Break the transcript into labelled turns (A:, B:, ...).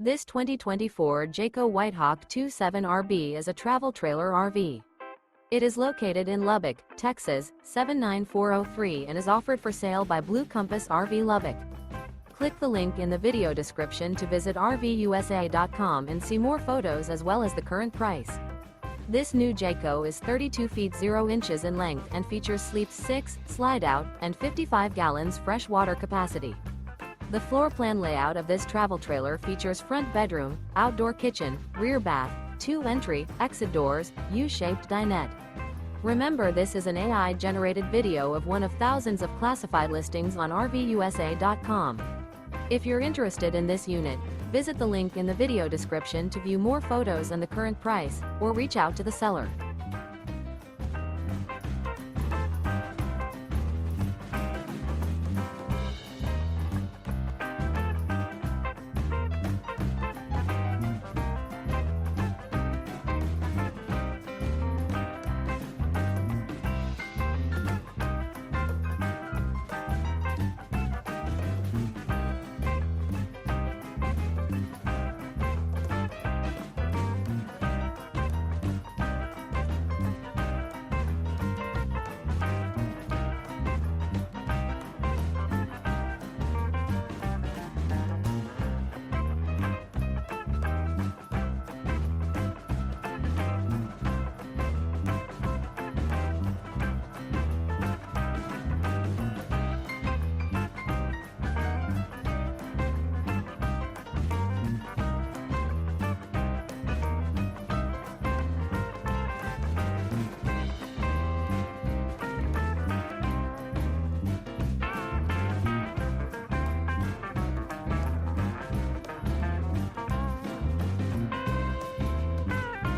A: This 2024 Jayco White Hawk 27RB is a travel trailer RV. It is located in Lubbock, Texas, 79403 and is offered for sale by Blue Compass RV Lubbock. Click the link in the video description to visit RVUSA.com and see more photos as well as the current price. This new Jayco is 32 feet 0 inches in length and features sleeps 6, slide-out, and 55 gallons fresh water capacity. The floor plan layout of this travel trailer features front bedroom, outdoor kitchen, rear bath, 2 entry, exit doors, U-shaped dinette. Remember, this is an AI-generated video of one of thousands of classified listings on RVUSA.com. If you're interested in this unit, visit the link in the video description to view more photos and the current price, or reach out to the seller.